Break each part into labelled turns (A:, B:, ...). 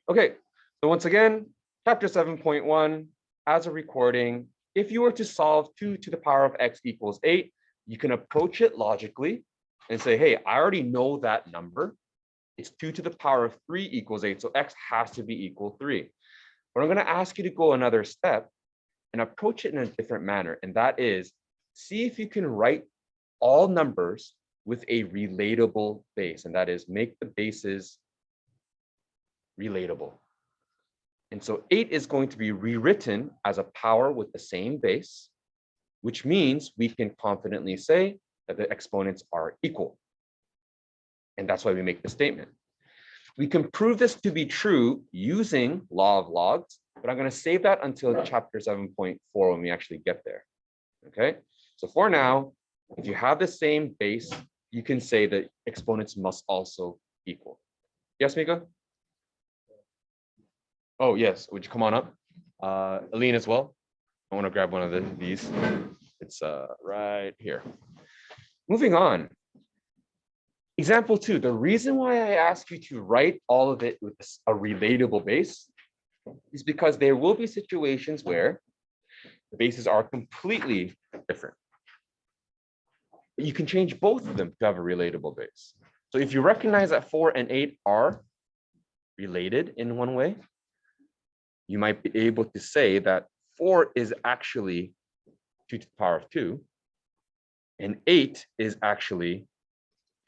A: Okay, so once again, chapter 7.1, as a recording, if you were to solve 2 to the power of x equals 8, you can approach it logically and say, hey, I already know that number. It's 2 to the power of 3 equals 8, so x has to be equal 3. But I'm going to ask you to go another step and approach it in a different manner, and that is, see if you can write all numbers with a relatable base, and that is make the bases relatable. And so 8 is going to be rewritten as a power with the same base, which means we can confidently say that the exponents are equal. And that's why we make the statement. We can prove this to be true using law of logs, but I'm going to save that until chapter 7.4 when we actually get there. Okay, so for now, if you have the same base, you can say that exponents must also equal. Yes, Mika? Oh, yes. Would you come on up? Aline as well. I want to grab one of these. It's right here. Moving on. Example 2, the reason why I ask you to write all of it with a relatable base is because there will be situations where the bases are completely different. But you can change both of them to have a relatable base. So if you recognize that 4 and 8 are related in one way, you might be able to say that 4 is actually 2 to the power of 2, and 8 is actually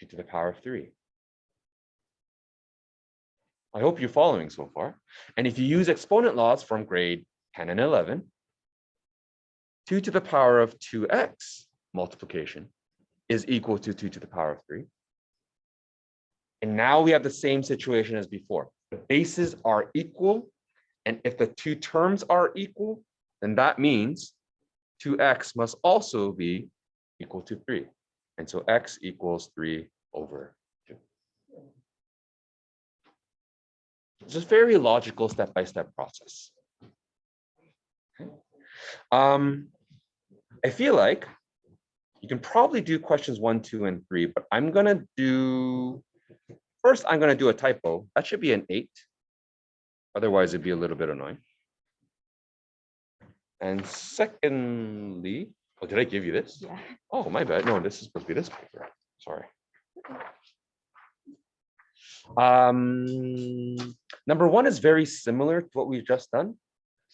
A: 2 to the power of 3. I hope you're following so far. And if you use exponent laws from grade 10 and 11, 2 to the power of 2x multiplication is equal to 2 to the power of 3. And now we have the same situation as before. The bases are equal. And if the two terms are equal, then that means 2x must also be equal to 3. And so x equals 3 over 2. It's a very logical step-by-step process. Okay. I feel like you can probably do questions 1, 2, and 3, but I'm going to do, first, I'm going to do a typo. That should be an 8. Otherwise, it'd be a little bit annoying. And secondly, oh, did I give you this?
B: Yeah.
A: Oh, my bad. No, this is supposed to be this paper. Sorry. Number 1 is very similar to what we've just done.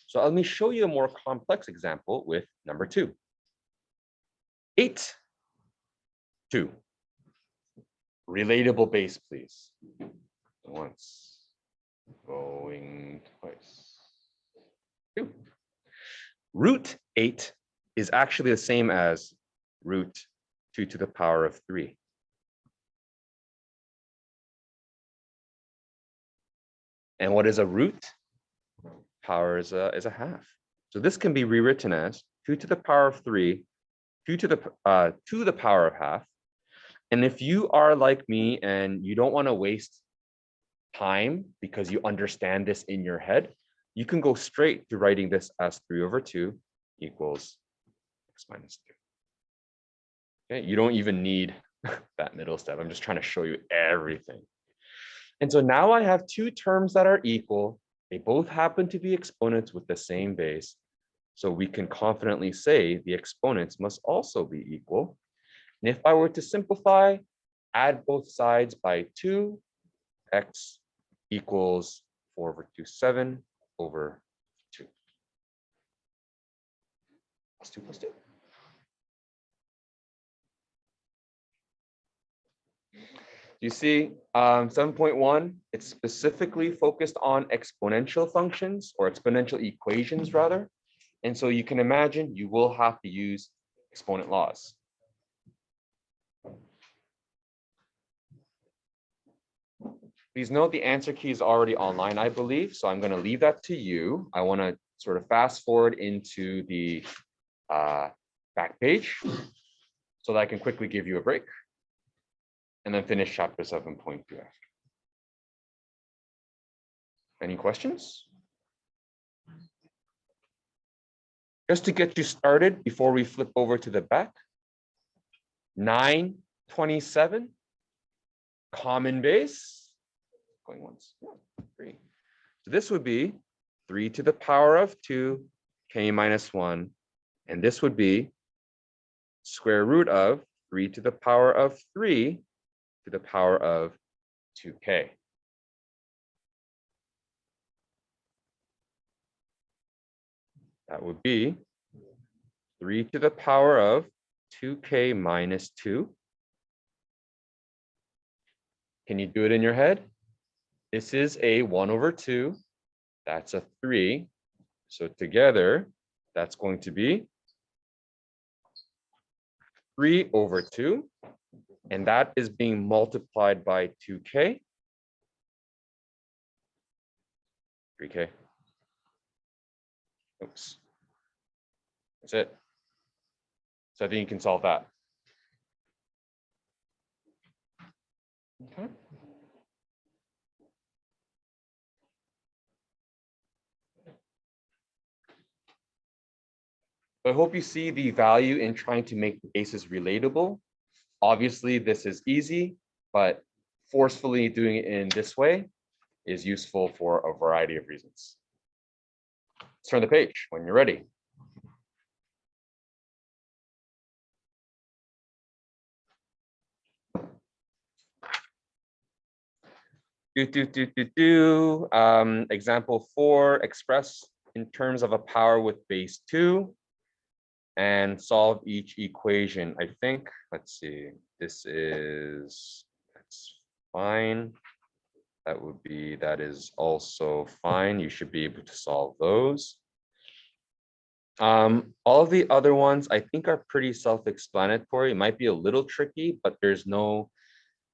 A: So let me show you a more complex example with number 2. 8, 2. Relatable base, please. Once, going twice. 2. Root 8 is actually the same as root 2 to the power of 3. And what is a root? Power is a half. So this can be rewritten as 2 to the power of 3, 2 to the power of half. And if you are like me and you don't want to waste time because you understand this in your head, you can go straight to writing this as 3 over 2 equals x minus 2. Okay, you don't even need that middle step. I'm just trying to show you everything. And so now I have two terms that are equal. They both happen to be exponents with the same base. So we can confidently say the exponents must also be equal. And if I were to simplify, add both sides by 2, x equals 4 over 2, 7 over 2. Plus 2 plus 2. You see, 7.1, it's specifically focused on exponential functions or exponential equations rather. And so you can imagine you will have to use exponent laws. Please note the answer key is already online, I believe. So I'm going to leave that to you. I want to sort of fast forward into the back page so that I can quickly give you a break and then finish chapter 7.2 after. Any questions? Just to get you started before we flip over to the back, 927, common base, going once, 3. So this would be 3 to the power of 2, k minus 1. And this would be square root of 3 to the power of 3 to the power of 2k. That would be 3 to the power of 2k minus 2. Can you do it in your head? This is a 1 over 2. That's a 3. So together, that's going to be 3 over 2. And that is being multiplied by 2k. 3k. Oops. That's it. So I think you can solve that. Okay. I hope you see the value in trying to make the bases relatable. Obviously, this is easy, but forcefully doing it in this way is useful for a variety of reasons. Let's turn the page when you're ready. Example 4, express in terms of a power with base 2 and solve each equation. I think, let's see, that's fine. That is also fine. You should be able to solve those. All of the other ones I think are pretty self-explanatory. It might be a little tricky, but there's no,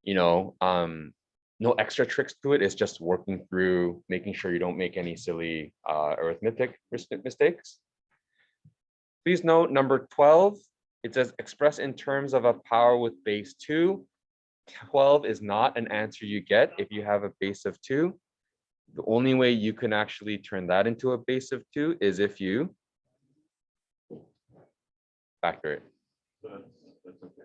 A: no extra tricks to it. It's just working through, making sure you don't make any silly arithmetic mistakes. Please note number 12, it says express in terms of a power with base 2. 12 is not an answer you get if you have a base of 2. The only way you can actually turn that into a base of 2 is if you factor it. That's okay.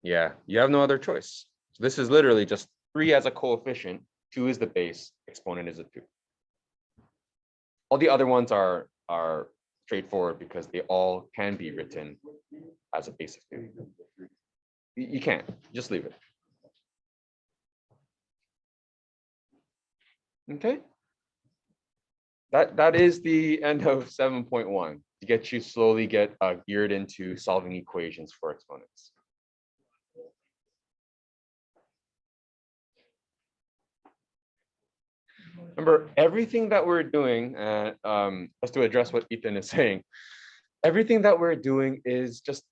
A: Yeah, you have no other choice. So this is literally just 3 as a coefficient, 2 is the base, exponent is a 2. All the other ones are straightforward because they all can be written as a base of 2. You can't, just leave it. Okay. That is the end of 7.1 to get you slowly geared into solving equations for exponents. Remember, everything that we're doing, just to address what Ethan is saying, everything that we're doing is just,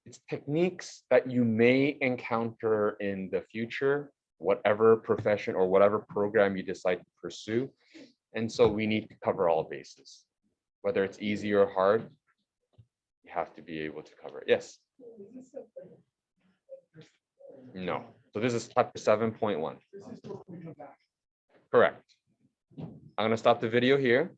A: it's techniques that you may encounter in the future, whatever profession or whatever program you decide to pursue. And so we need to cover all bases, whether it's easy or hard, you have to be able to cover it. Yes? No. So this is chapter 7.1. Correct. I'm going to stop the video here.